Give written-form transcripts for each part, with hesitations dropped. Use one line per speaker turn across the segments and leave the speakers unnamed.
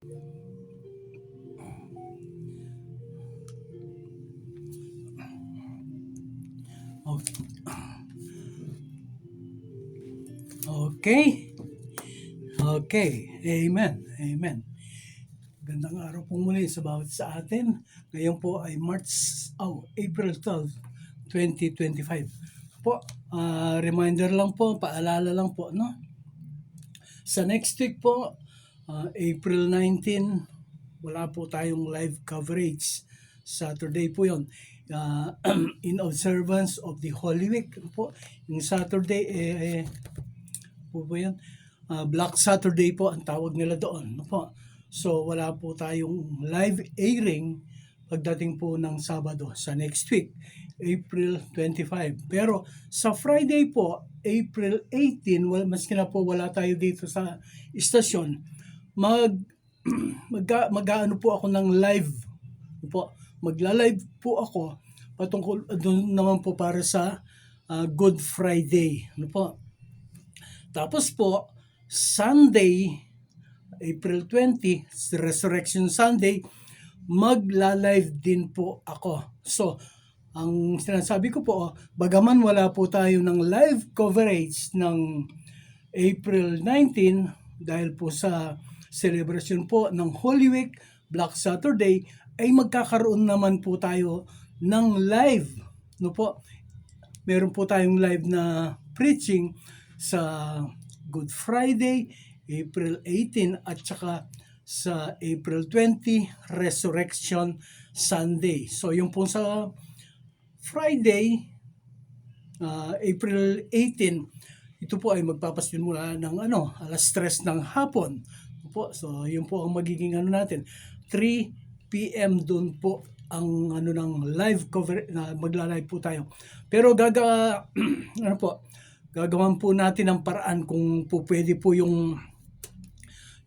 Okay. Okay. Amen. Amen. Gandang araw po muli sa bawat sa atin. Ngayon po ay April 12, 2025. Po, reminder lang po, paalala lang po, no? Sa next week po, April 19, wala po tayong live coverage. Saturday po yon. In observance of the Holy Week po. Yung Saturday, po ba yan? Black Saturday po ang tawag nila doon. No po? So wala po tayong live airing pagdating po ng Sabado sa next week, April 25. Pero sa Friday po, April 18, maski na po wala tayo dito sa istasyon, mag-ano po ako ng live po. Magla-live po ako patungkol doon naman po para sa Good Friday. Ano po? Tapos po, Sunday, April 20, Resurrection Sunday, magla-live din po ako. So, ang sinasabi ko po, bagaman wala po tayo ng live coverage ng April 19 dahil po sa celebration po ng Holy Week, Black Saturday, ay magkakaroon naman po tayo ng live. No po? Meron po tayong live na preaching sa Good Friday, April 18 at saka sa April 20, Resurrection Sunday. So yung po sa Friday, April 18, ito po ay magpapasimula ng alas 3 ng hapon. Po. So yun po ang magiging natin. 3 p.m. doon po ang ng live cover na magla-live po tayo. Pero gagawan po natin ang paraan kung po pwede po yung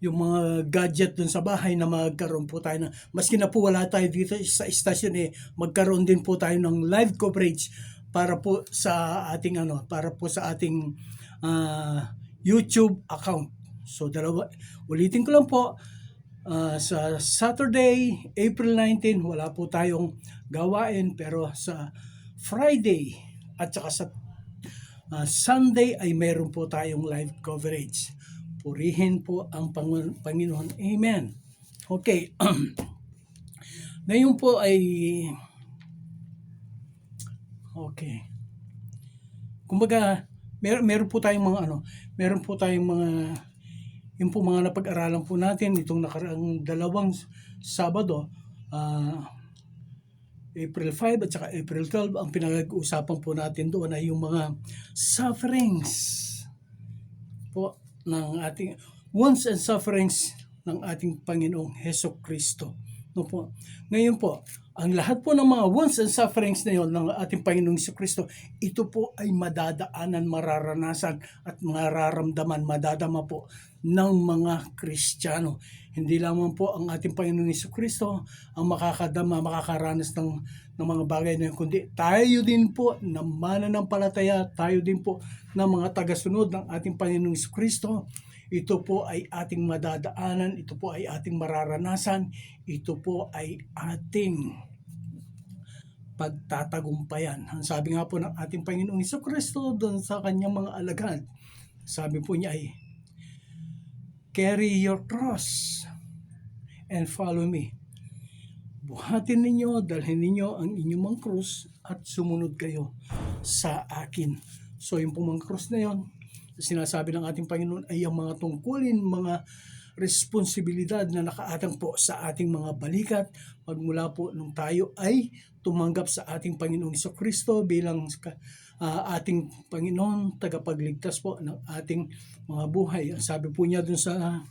mga gadget dun sa bahay na magkaroon po tayo maski na po wala tayo dito sa istasyon magkaroon din po tayo ng live coverage para po sa ating YouTube account. So ulitin ko lang po, sa Saturday, April 19, wala po tayong gawain, pero sa Friday at saka sa Sunday ay meron po tayong live coverage. Purihin po ang Panginoon. Amen. Okay. Ngayon po ay okay. Kumbaga, meron po tayong mga yung po mga napag-aralan po natin itong nakaraang dalawang Sabado, April 5 at saka April 12, ang pinag-uusapan po natin doon ay yung mga sufferings po ng ating wounds and sufferings ng ating Panginoong Hesus Kristo. No po. Ngayon po, ang lahat po ng mga wounds and sufferings na yon ng ating Panginoong Hesus Kristo, ito po ay madadaanan, mararanasan at mararamdaman, madadama po ng mga Kristiyano. Hindi lamang po ang ating Panginoong Hesus Kristo ang makakaranas ng mga bagay na yun, kundi tayo din po na mananampalataya, tayo din po na mga tagasunod ng ating Panginoong Hesus Kristo. Ito po ay ating madadaanan, ito po ay ating mararanasan, ito po ay ating pagtatagumpayan. Ang sabi nga po ng ating Panginoong Jesucristo doon sa kanyang mga alagad, sabi po niya ay, carry your cross and follow me. Buhatin ninyo, dalhin ninyo ang inyong mga krus at sumunod kayo sa akin. So yung pong mga krus na yon, sinasabi ng ating Panginoon ay ang mga tungkulin, mga responsibilidad na nakaatang po sa ating mga balikat magmula po nung tayo ay tumanggap sa ating Panginoong Jesucristo bilang ating Panginoon, tagapagligtas po ng ating mga buhay. Sabi po niya dun sa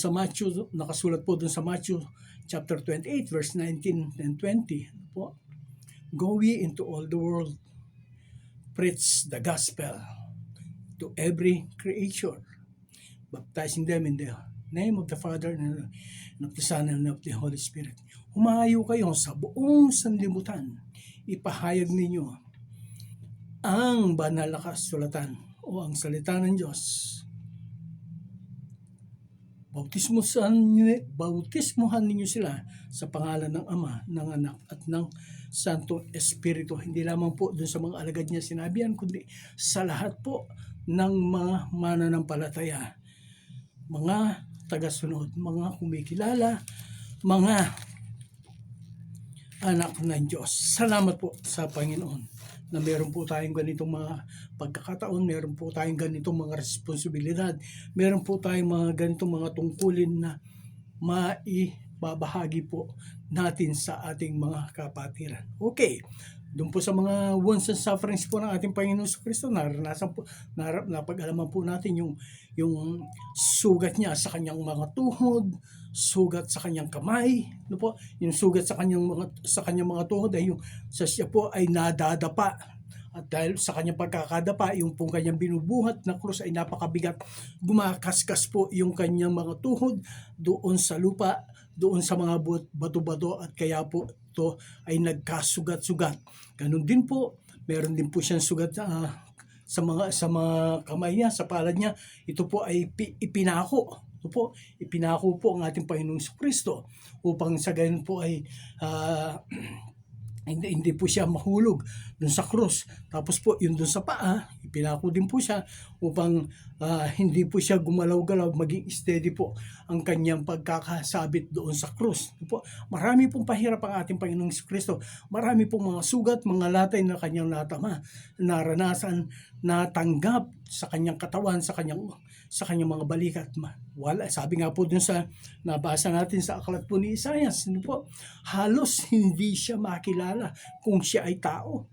Matthew, nakasulat po dun sa Matthew chapter 28 verse 19 and 20 po. Go ye into all the world, preach the gospel to every creature, baptizing them in the name of the Father and of the Son and of the Holy Spirit. Humayo kayo sa buong sanlibutan. Ipahayag ninyo ang banal na kasulatan o ang salita ng Diyos. bautismuhan ninyo sila sa pangalan ng Ama, ng Anak, at ng Santong Espiritu. Hindi lamang po dun sa mga alagad niya sinabi yan, kundi sa lahat po ng mga mananampalataya, mga tagasunod, mga kumikilala, mga anak ng Diyos. Salamat po sa Panginoon na meron po tayong ganitong mga pagkakataon, meron po tayong ganitong mga responsibilidad, meron po tayong mga ganitong mga tungkulin na maibabahagi po natin sa ating mga kapatiran. Okay, doon po sa mga wounds and sufferings po ng ating Panginoon sa Kristo, naranasan po, napag-alaman po natin yung sugat niya sa kanyang mga tuhod, sugat sa kanyang kamay, no po, yung sugat sa kanyang mga tuhod ay yung sa siya po ay nadadapa, at dahil sa kanyang pagkakadapa, yung pong kanyang binubuhat na krus ay napakabigat, gumakaskas po yung kanyang mga tuhod doon sa lupa, doon sa mga bato-bato, at kaya po ito ay nagkasugat-sugat. Ganun din po, meron din po siyang sugat sa mga kamay niya, sa palad niya. Ito po ay ipinako. Ito po, ipinako po ang ating Panginoong Kristo upang sa gayon po ay hindi po siya mahulog dun sa krus. Tapos po, yun dun sa paa, ipinako din po siya upang hindi po siya gumalaw-galaw, maging steady po ang kanyang pagkakasabit doon sa krus. Po, marami pong pahirap ang ating Panginoong Kristo. Marami pong mga sugat, mga latay na kanyang natama, naranasan, natanggap sa kanyang katawan, sa kanyang mga balikat. Wala, sabi nga po dun sa nabasa natin sa aklat po ni Isaias, po, halos hindi siya makilala kung siya ay tao.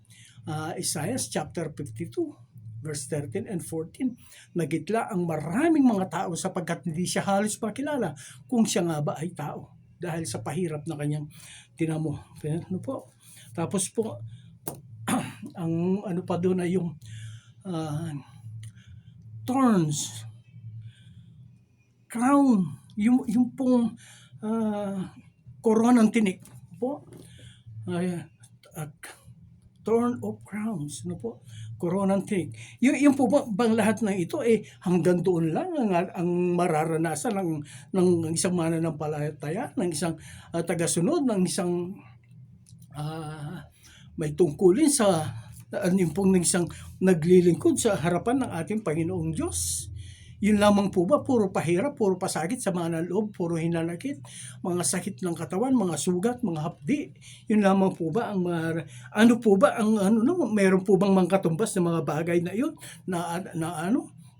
Isaiah chapter 52 verse 13 and 14, nagitla ang maraming mga tao sapagkat hindi siya halos makilala kung siya nga ba ay tao dahil sa pahirap na kanyang tinamo. Ano po? Tapos po ang ano pa doon ay yung thorns, crown, yung pong koronang tinik po, thorn of crowns, no po, koronang tinik. Yung po bang lahat ng ito hanggang doon lang ang mararanasan ng isang mananampalataya, ng isang tagasunod, ng isang may tungkulin sa yung pong isang naglilingkod sa harapan ng ating Panginoong Diyos. Yun lamang po ba, puro pahirap, puro pasakit sa mga loob, puro hinanakit, mga sakit ng katawan, mga sugat, mga hapdi. Yun lamang po ba ang ano po ba ang meron po bang mga katumbas na mga bagay na yun na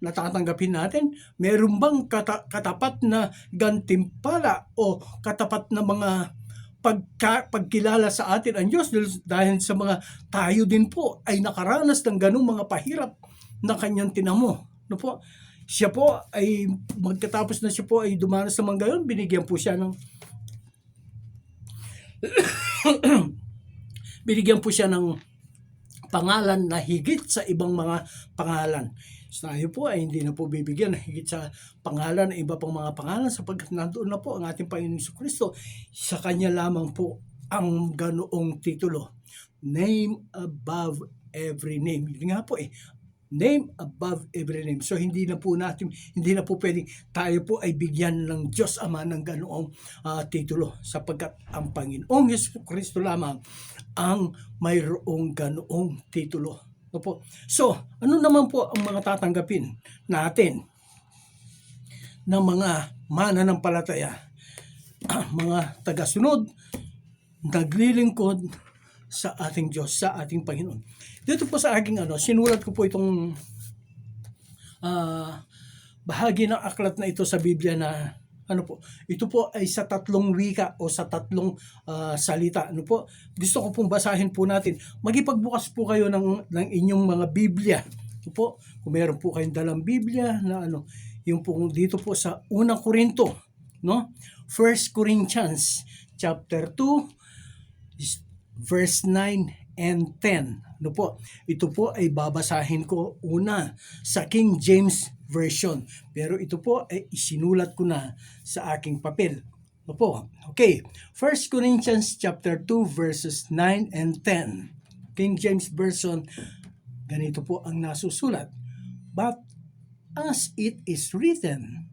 natatanggapin natin? Meron bang katapat na gantimpala o katapat na mga pagkilala sa atin ang Diyos dahil sa mga tayo din po ay nakaranas ng ganung mga pahirap na kanyang tinamo, no po? Siya po ay magkatapos na siya po ay dumanas sa mga gayon, binigyan po siya ng binigyan po siya ng pangalan na higit sa ibang mga pangalan. So tayo po ay hindi na po bibigyan ng higit sa pangalan ng iba pang mga pangalan sapagkat nandoon na po ang ating Panginoong Kristo. Sa Kanya lamang po ang ganoong titulo. Name above every name. Yun nga po name above every name. So hindi na po pwedeng tayo po ay bigyan ng Diyos Ama ng ganoong titulo sapagkat ang Panginoong Hesus Kristo lamang ang mayroong ganoong titulo. Opo. So, ano naman po ang mga tatanggapin natin ng mga mananampalataya, mga tagasunod, naglilingkod sa ating Diyos, sa ating Panginoon. Dito po sa aking sinulat ko po itong bahagi ng aklat na ito sa Biblia na ito po ay sa 3 wika o sa 3 salita. Gusto ko pong basahin po natin. Magipagbukas po kayo ng inyong mga Biblia. Po, kung meron po kayong dalang Biblia na yung po dito po sa 1 Corinto, 1 Corinthians chapter 2 verse 9 and 10. Ito po ay babasahin ko una sa King James Version. Pero ito po ay isinulat ko na sa aking papel. Okay. 1 Corinthians chapter 2 verses 9 and 10. King James Version, ganito po ang nasusulat. But as it is written,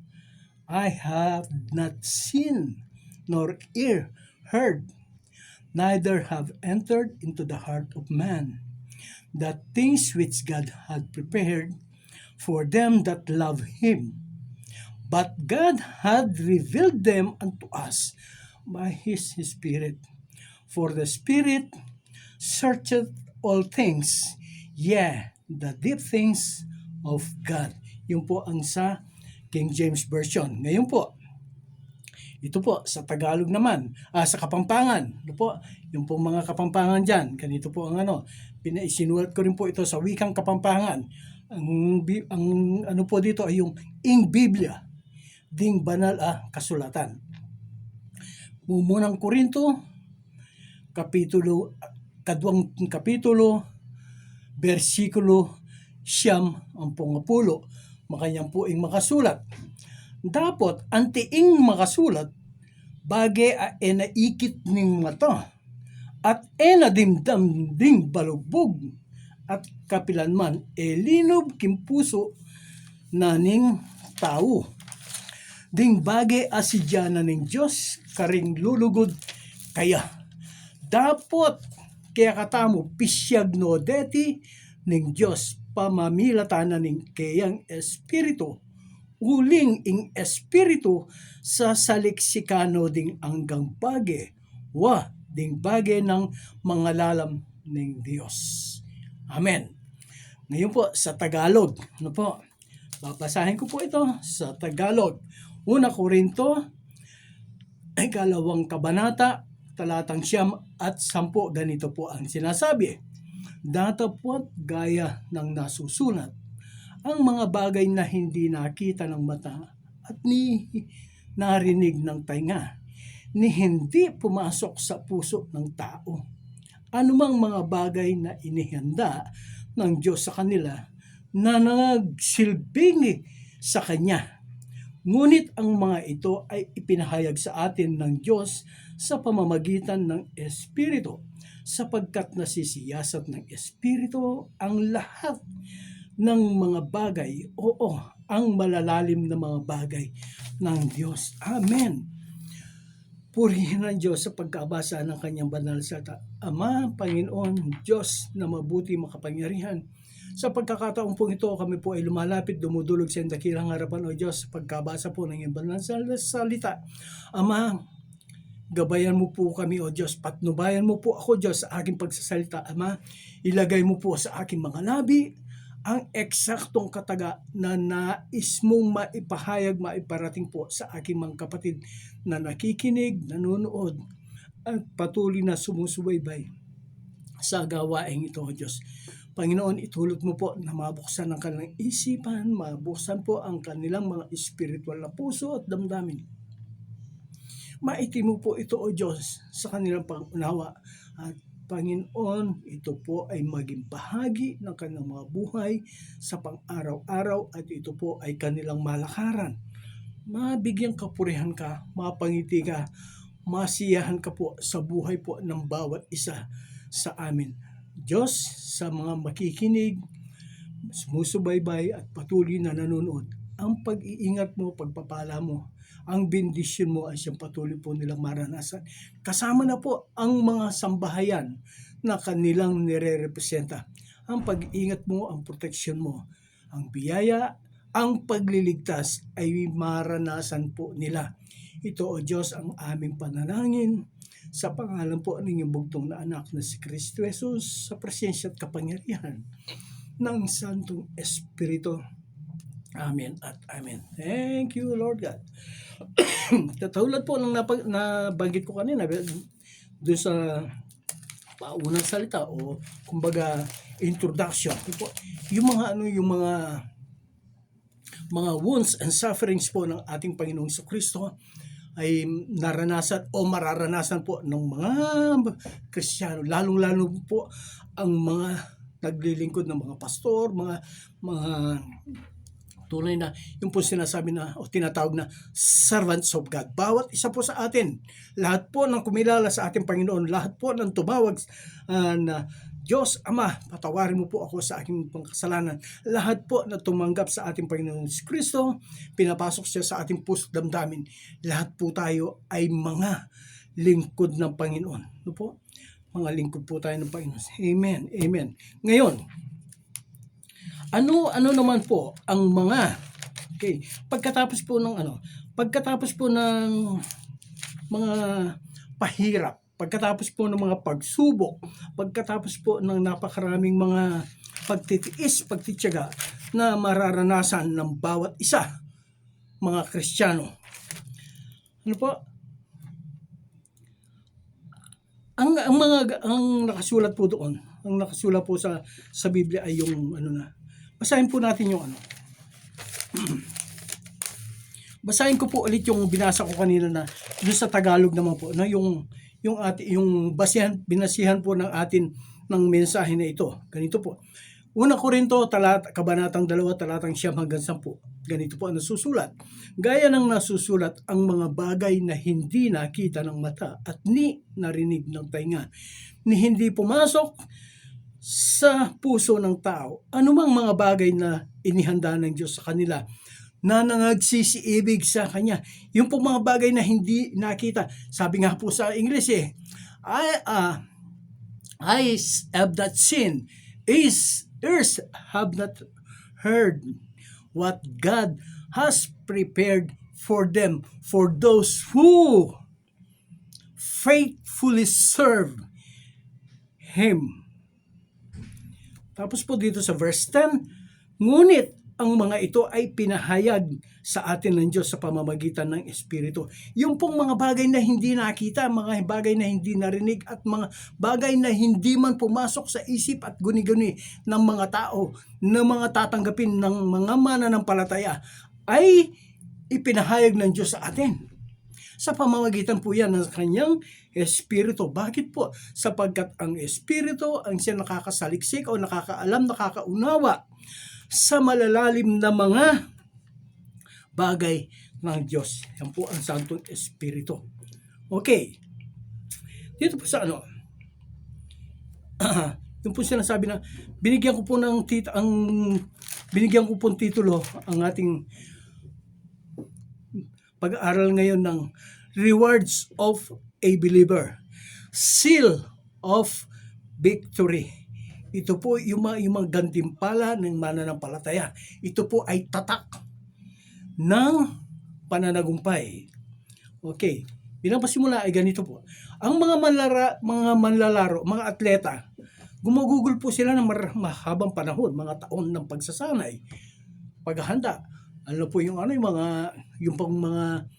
I have not seen, nor ear heard, neither have entered into the heart of man, the things which God had prepared for them that love him. But God had revealed them unto us by his Spirit. For the Spirit searcheth all things, yea, the deep things of God. Yun po ang sa King James Version. Ngayon po, ito po sa Tagalog naman, sa Kapampangan. Ito po, yung po mga Kapampangan dyan. Ganito po ang sinulat ko rin po ito sa wikang Kapampangan. Ang ano po dito ay yung ing Biblia, ding banal kasulatan. Munang Korinto, kadwang kapitulo, bersikulo 90, makanyang po ing makasulat. Dapot antiing makasulat bage a enaikit ning mata at enadimdam ding balugbog at kapilanman linob kimpuso naning tao. Ding bage asidyanan ning Diyos karing lulugod kaya. Dapot kaya katamo pisyag no deti ning Diyos pamamilatanan ning kayang espiritu. Uling ing espiritu sa saliksikano ding anggang bage. Ding bage ng mga lalam ning Diyos. Amen. Ngayon po sa Tagalog. Ano po? Babasahin ko po ito sa Tagalog. Una Korinto, 2 kabanata, talatang 9 at 10, ganito po ang sinasabi. Datapwat gaya ng nasusulat, ang mga bagay na hindi nakita ng mata at ni narinig ng tainga, ni hindi pumasok sa puso ng tao. Anumang mga bagay na inihanda ng Diyos sa kanila na nagsilbing sa Kanya. Ngunit ang mga ito ay ipinahayag sa atin ng Diyos sa pamamagitan ng Espiritu, sapagkat nasisiyasat ng Espiritu ang lahat ng mga bagay, ang malalalim na mga bagay ng Diyos. Amen. Purihin ang Diyos sa pagkabasa ng kanyang banal salita. Ama, Panginoon, Diyos na mabuti makapangyarihan, sa pagkakataon po ito, kami po ay lumalapit, dumudulog sa dakilang harapan, O Diyos, sa pagkabasa po ng iyong banal salita. Ama, gabayan mo po kami, O Diyos, patnubayan mo po ako, Diyos, sa aking pagsasalita. Ama, ilagay mo po sa aking mga labi ang eksaktong kataga na nais mong maipahayag, maiparating po sa aking mga kapatid na nakikinig, nanonood, at patuloy na sumusubaybay sa gawain ito, O Diyos. Panginoon, itulot mo po na mabuksan ang kanilang isipan, mabuksan po ang kanilang mga espiritual na puso at damdamin. Maitim mo po ito, O Diyos, sa kanilang pangunawa. At Panginoon, ito po ay maging bahagi ng kanilang mga buhay sa pang-araw-araw at ito po ay kanilang malakaran. Mabigyan kapurihan ka, mapangiti ka, masiyahan ka po sa buhay po ng bawat isa sa amin. Diyos, sa mga makikinig, sumusubaybay at patuloy na nanonood, ang pag-iingat mo, pagpapala mo, ang bendisyon mo ay siyang patuloy po nilang maranasan. Kasama na po ang mga sambahayan na kanilang nire-representa. Ang pag-iingat mo, ang proteksyon mo, ang biyaya, ang pagliligtas ay maranasan po nila. Ito, O Diyos, ang aming panalangin sa pangalan po ng inyong bugtong na anak na si Kristo Jesus, sa presensya at kapangyarihan ng Santong Espiritu. Amen at amen. Thank you, Lord God. Katulad po ng nabanggit ko kanina doon sa paunang salita o kumbaga introduction. Yung mga wounds and sufferings po ng ating Panginoong Kristo ay naranasan o mararanasan po ng mga Kristiyano, lalong-lalo po ang mga naglilingkod ng mga pastor, mga tunay na yung po sinasabi na o tinatawag na servants of God. Bawat isa po sa atin, lahat po ng kumilala sa ating Panginoon, lahat po ng tumawag na Diyos Ama, patawarin mo po ako sa aking pangkasalanan. Lahat po na tumanggap sa ating Panginoong Kristo, pinapasok siya sa ating puso't damdamin. Lahat po tayo ay mga lingkod ng Panginoon. Ano po? Mga lingkod po tayo ng Panginoon. Amen. Amen. Ngayon, ano naman po ang mga pagkatapos po ng mga pahirap, pagkatapos po ng mga pagsubok, pagkatapos po ng napakaraming mga pagtitiis, pagtitiyaga na mararanasan ng bawat isa, mga Kristiyano. Ano po? Ang nakasulat po doon, ang nakasulat po sa Biblia ay yung basahin po natin yung basahin ko po ulit yung binasa ko kanina na doon sa Tagalog naman po na yung binasihan po ng atin ng mensahe na ito. Ganito po. Una Korinto, kabanatang 2, talatang 9 hanggang 10. Ganito po ang nasusulat. Gaya ng nasusulat ang mga bagay na hindi nakita ng mata at ni narinig ng tainga, ni hindi pumasok sa puso ng tao, anumang mga bagay na inihanda ng Diyos sa kanila na nangagsisiibig sa Kanya. Yung po mga bagay na hindi nakita. Sabi nga po sa English eyes have not seen, ears have not heard what God has prepared for them, for those who faithfully serve Him. Tapos po dito sa verse 10, ngunit ang mga ito ay pinahayag sa atin ng Diyos sa pamamagitan ng Espiritu. Yung pong mga bagay na hindi nakita, mga bagay na hindi narinig, at mga bagay na hindi man pumasok sa isip at guni-guni ng mga tao, na mga tatanggapin ng mga mananampalataya, ay ipinahayag ng Diyos sa atin. Sa pamamagitan po yan ng Kanyang Espiritu. Bakit po? Sapagkat ang Espiritu ang siya nakakasaliksik o nakakaalam, nakakaunawa sa malalalim na mga bagay ng Diyos. Yan po ang Santong Espiritu. Okay. Dito po sa yung po sinasabi na binigyan ko po titulo ang ating pag-aaral ngayon ng Rewards of a Believer. Seal of Victory. Ito po yung mga gantimpala ng mananampalataya. Ito po ay tatak ng pananagumpay. Okay. Bilang pasimula ay ganito po. Ang mga manlalaro, mga atleta, gumugugol po sila ng mahabang panahon, mga taon ng pagsasanay, paghahanda. Ano po yung mga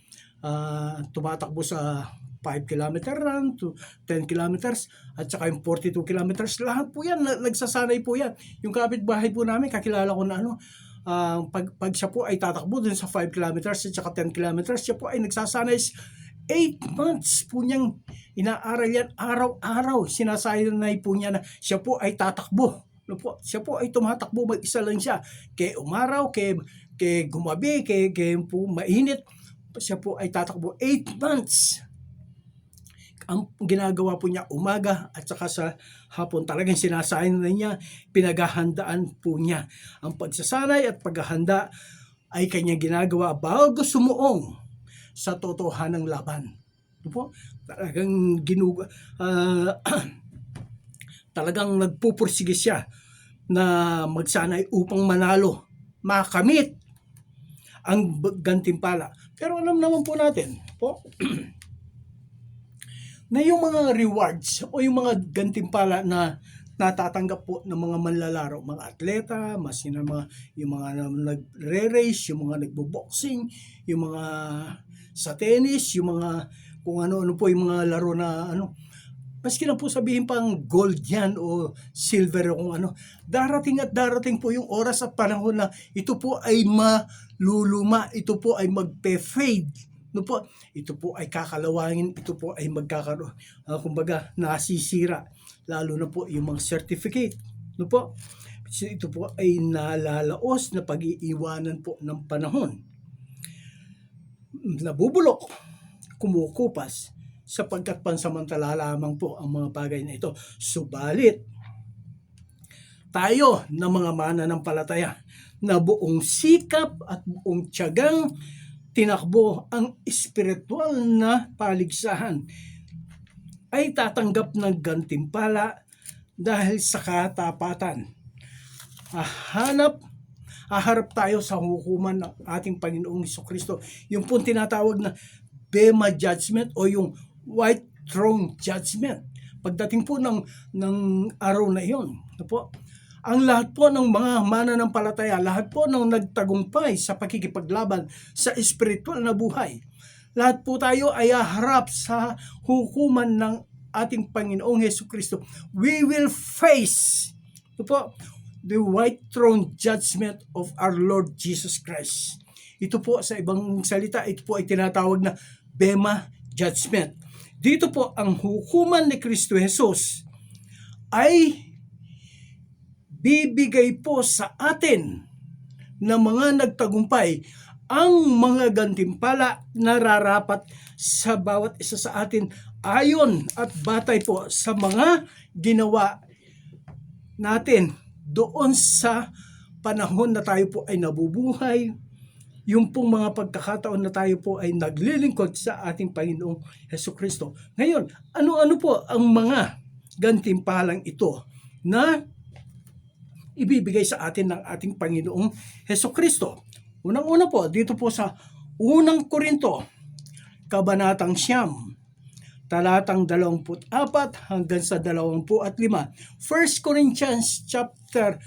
tumatakbo sa 5 kilometer run to 10 kilometers at saka yung 42 kilometers, lahat po yan, nagsasanay po yan. Yung kapitbahay po namin, kakilala ko na pag siya po ay tatakbo dun sa 5 kilometers at saka 10 kilometers, siya po ay nagsasanay 8 months po niyang inaaral yan, araw-araw, sinasanay po niya na siya po ay tatakbo. Siya po ay tumatakbo, mag-isa lang siya. Kaya umaraw, kaya gumabi, kaya po mainit, siya po ay tatakbo 8 months. Ang ginagawa po niya umaga at saka sa hapon, talagang sinasayin na niya, pinaghahandaan po niya. Ang pagsasanay at paghahanda ay kanyang ginagawa bago sumuong sa totohanang laban. Po, talagang talagang nagpupursige siya na magsanay upang manalo, makamit ang gantimpala. Pero alam naman po natin po na yung mga rewards o yung mga gantimpala na natatanggap po ng mga manlalaro, mga atleta, yung mga nagre-race, yung mga nagbo-boxing, yung mga sa tennis, yung mga kung ano-ano po yung mga laro na maski lang po sabihin pang gold yan o silver o kung ano, darating at darating po yung oras at panahon na ito po ay maluluma, ito po ay magpe-fade. Ito po ay kakalawangin, ito po ay magkakaroon, kumbaga nasisira, lalo na po yung mga certificate. Ito po ay nalalaos na pag-iiwanan po ng panahon. Nabubulok, kumukupas, sapagkat pansamantala lamang po ang mga bagay na ito. Subalit, tayo na mga mananampalataya na buong sikap at buong tiyagang tinakbo ang espiritual na paligsahan ay tatanggap ng gantimpala dahil sa katapatan. Haharap tayo sa hukuman ng ating Panginoong Jesucristo. Yung pong tinatawag na Bema Judgment o yung White Throne Judgment. Pagdating po ng araw na iyon, po, ang lahat po ng mga mananampalataya, lahat po ng nagtagumpay sa pakikipaglaban sa espiritual na buhay, lahat po tayo ay haharap sa hukuman ng ating Panginoong Jesucristo. We will face po, the white throne judgment of our Lord Jesus Christ. Ito po sa ibang salita, ito po ay tinatawag na Bema Judgment. Dito po ang hukuman ni Kristo Jesus ay bibigay po sa atin na mga nagtagumpay ang mga gantimpala na rarapat sa bawat isa sa atin ayon at batay po sa mga ginawa natin doon sa panahon na tayo po ay nabubuhay, yung pong mga pagkakataon na tayo po ay naglilingkod sa ating Panginoong Jesucristo. Ngayon, ano-ano po ang mga gantimpalang ito na ibibigay sa atin ng ating Panginoong Jesucristo? Unang-una po, dito po sa Unang Korinto, Kabanatang 9, talatang 24 hanggang sa 25. 1 Corinthians chapter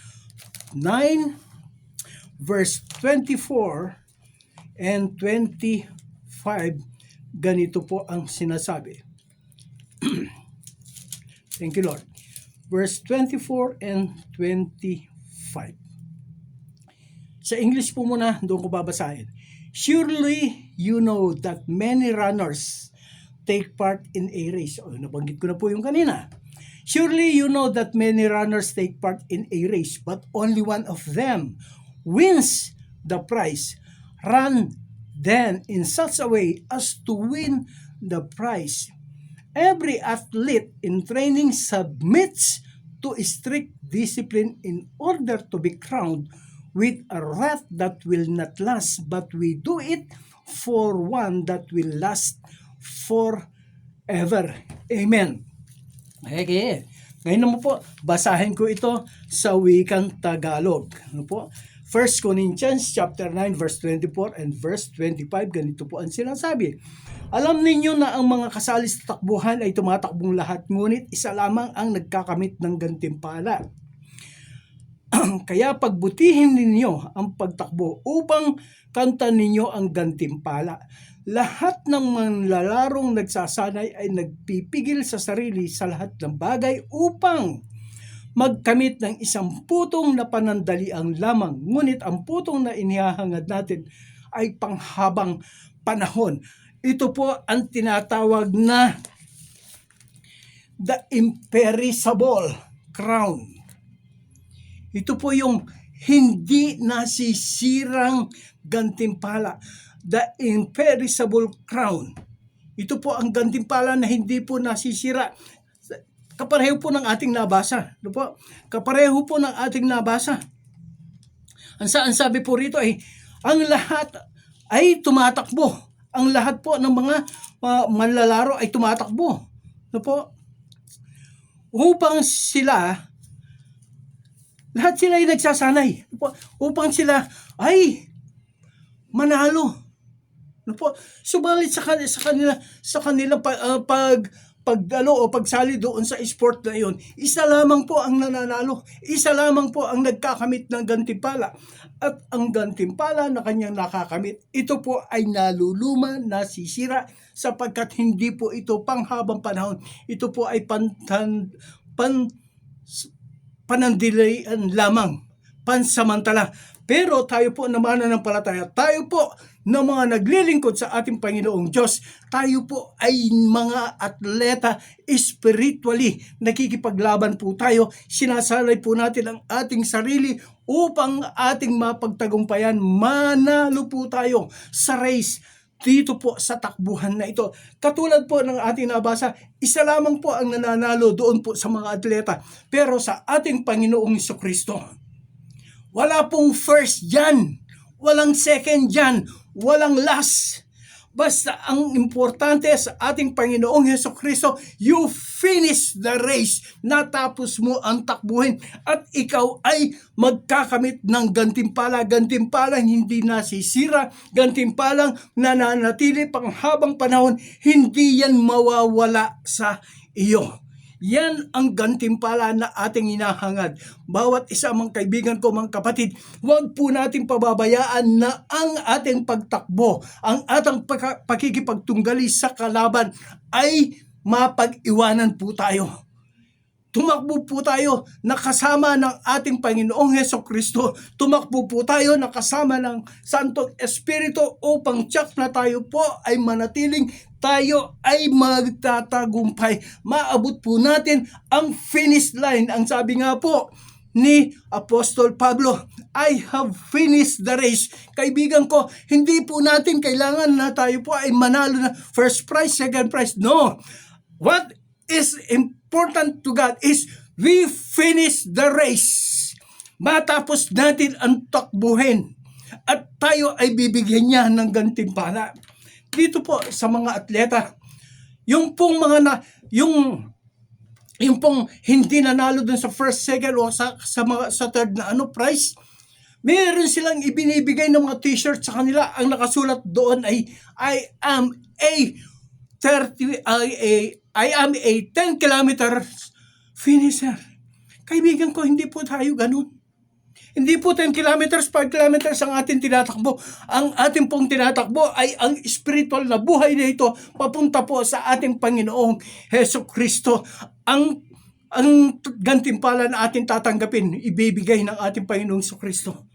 9, verse 24 and 25, ganito po ang sinasabi. Thank you, Lord. Verse 24 and 25. Sa English po muna, doon ko babasahin. Surely you know that many runners take part in a race. Nabanggit ko na po yung kanina. Surely you know that many runners take part in a race, but only one of them wins the prize. Run then in such a way as to win the prize. Every athlete in training submits to strict discipline in order to be crowned with a wreath that will not last, but we do it for one that will last forever. Amen. Okay. Ngayon naman po, basahin ko ito sa wikang Tagalog. Ano po? 1 Corinthians chapter 9 verse 24 and verse 25, ganito po ang sinasabi. Alam ninyo na ang mga kasali sa takbuhan ay tumatakbong lahat, ngunit isa lamang ang nagkakamit ng gantimpala. Kaya pagbutihin ninyo ang pagtakbo upang kanta ninyo ang gantimpala. Lahat ng manlalarong nagsasanay ay nagpipigil sa sarili sa lahat ng bagay upang magkamit ng isang putong na panandaliang lamang. Ngunit ang putong na inihahangad natin ay panghabang panahon. Ito po ang tinatawag na the imperishable crown. Ito po yung hindi nasisirang gantimpala. The imperishable crown. Ito po ang gantimpala na hindi po nasisira. Kapareho po ng ating nabasa. Ano po? Kapareho po ng ating nabasa. Ang sabi po rito ay, ang lahat ay tumatakbo. Ang lahat po ng mga manlalaro ay tumatakbo. Ano po? Upang sila, lahat sila ay nagsasanay. Ano po? Upang sila ay manalo. Ano po? Subalit sa kanilang pagdalo o pagsali doon sa sport na iyon, isa lamang po ang nananalo, isa lamang po ang nagkakamit ng gantimpala. At ang gantimpala na kanyang nakakamit, ito po ay naluluma, nasisira, sapagkat hindi po ito panghabang panahon. Ito po ay panandalian lamang, pansamantala. Pero tayo po na mananampalataya, tayo po na mga naglilingkod sa ating Panginoong Diyos, tayo po ay mga atleta spiritually. Nakikipaglaban po tayo, sinasalay po natin ang ating sarili upang ating mapagtagumpayan. Manalo po tayo sa race dito po sa takbuhan na ito. Katulad po ng ating nabasa, isa lamang po ang nananalo doon po sa mga atleta. Pero sa ating Panginoong Jesucristo, wala pong first dyan, walang second dyan, walang last. Basta ang importante sa ating Panginoong Jesucristo, you finish the race. Natapos mo ang takbuhin at ikaw ay magkakamit ng gantimpala. Gantimpalang hindi nasisira, gantimpalang nananatili pang habang panahon, hindi yan mawawala sa iyo. Yan ang gantimpala na ating hinahangad. Bawat isa mga kaibigan ko, mga kapatid, huwag po natin pababayaan na ang ating pagtakbo, ang ating pakikipagtunggali sa kalaban ay mapag-iwanan po tayo. Tumakbo po tayo nakasama ng ating Panginoong Hesukristo. Tumakbo po tayo nakasama ng Santong Espiritu upang tiyak na tayo po ay manatiling tayo ay magtatagumpay. Maabot po natin ang finish line. Ang sabi nga po ni Apostol Pablo, I have finished the race. Kaibigan ko, hindi po natin kailangan na tayo po ay manalo na first prize, second prize. No. What is important to God is we finish the race. Matapos natin ang takbuhin at tayo ay bibigyan niya ng gantimpala. Dito po sa mga atleta, yung pong yung pong hindi nanalo dun sa first, second o sa third na prize, meron silang ibinibigay ng mga t-shirt sa kanila. Ang nakasulat doon ay I am a 10 kilometers finisher. Kaibigan ko, hindi po tayo ganun. Hindi po 10 kilometers, 5 kilometers ang ating tinatakbo. Ang ating pong tinatakbo ay ang spiritual na buhay na ito papunta po sa ating Panginoong Hesukristo. Ang gantimpala na ating tatanggapin, ibibigay ng ating Panginoong Hesukristo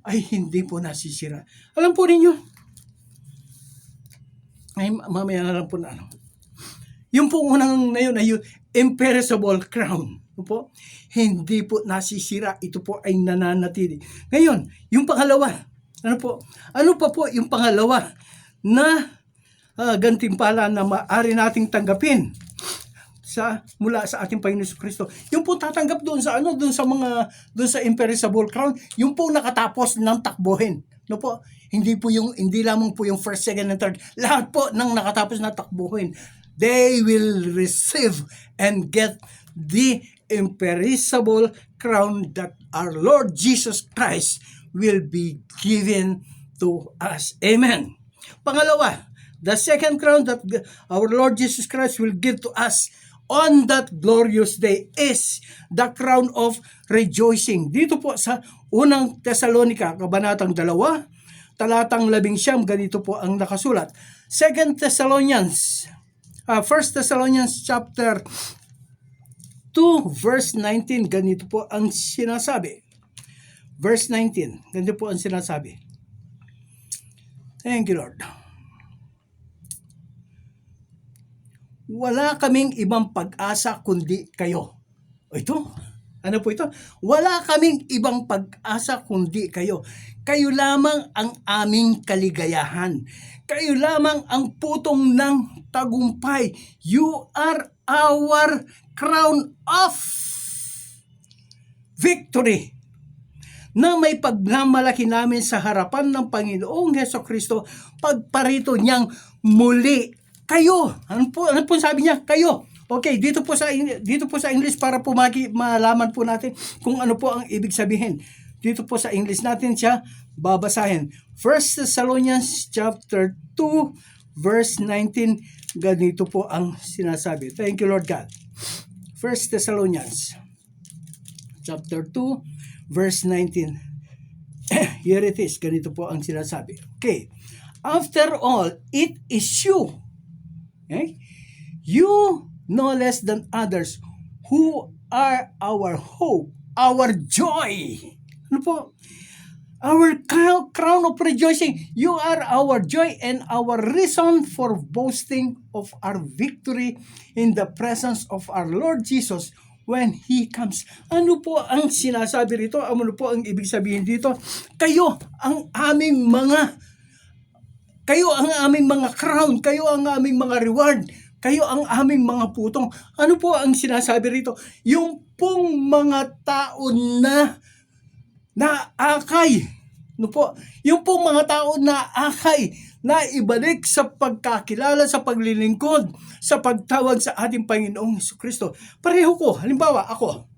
ay hindi po nasisira. Alam po ninyo, ay mamaya na lang po na yung pong unang na yun ay yung imperishable crown. Po, hindi po nasisira, ito po ay nananatili. Ngayon, yung pangalawa, ano pa po yung pangalawa na gantimpala na maaari nating tanggapin mula sa ating Panginoon Jesucristo? Yung po tatanggap doon sa doon sa imperishable crown, yung po nakatapos ng takbuhin. Hindi lamang po yung first, second, and third. Lahat po ng nakatapos na takbuhin, they will receive and get the imperishable crown that our Lord Jesus Christ will be given to us. Amen. Pangalawa, the second crown that our Lord Jesus Christ will give to us on that glorious day is the crown of rejoicing. Dito po sa unang Tesalonica, kabanatang 2, talatang 11, ganito po ang nakasulat. 1 Thessalonians chapter 2 verse 19, ganito po ang sinasabi. Verse 19, ganito po ang sinasabi. Thank you, Lord. Wala kaming ibang pag-asa kundi kayo. Ito, ano po ito? Wala kaming ibang pag-asa kundi kayo. Kayo lamang ang aming kaligayahan. Kayo lamang ang putong ng tagumpay. You are our crown of victory na may pagmamalaki namin sa harapan ng Panginoong Hesukristo pagparito niyang muli. Kayo, ano po sabi niya? Kayo. Okay, dito po sa English para po malaman po natin kung ano po ang ibig sabihin. Dito po sa English natin siya babasahin. 1 Thessalonians chapter 2 verse 19, ganito po ang sinasabi. Thank you, Lord God. 1 Thessalonians chapter 2 verse 19. Here it is. Ganito po ang sinasabi. Okay. After all, it is you. Okay? You no less than others who are our hope, our joy. Ano po? Our crown of rejoicing. You are our joy and our reason for boasting of our victory in the presence of our Lord Jesus when He comes. Ano po ang sinasabi rito? Ano po ang ibig sabihin dito? Kayo ang aming mga Kayo ang aming mga crown, kayo ang aming mga reward, kayo ang aming mga putong. Ano po ang sinasabi rito? Yung pong mga tao na naakay, no po, yung pong mga tao na akay, na ibalik sa pagkakilala, sa paglilingkod, sa pagtawag sa ating Panginoong Jesucristo. Pareho ko, halimbawa ako,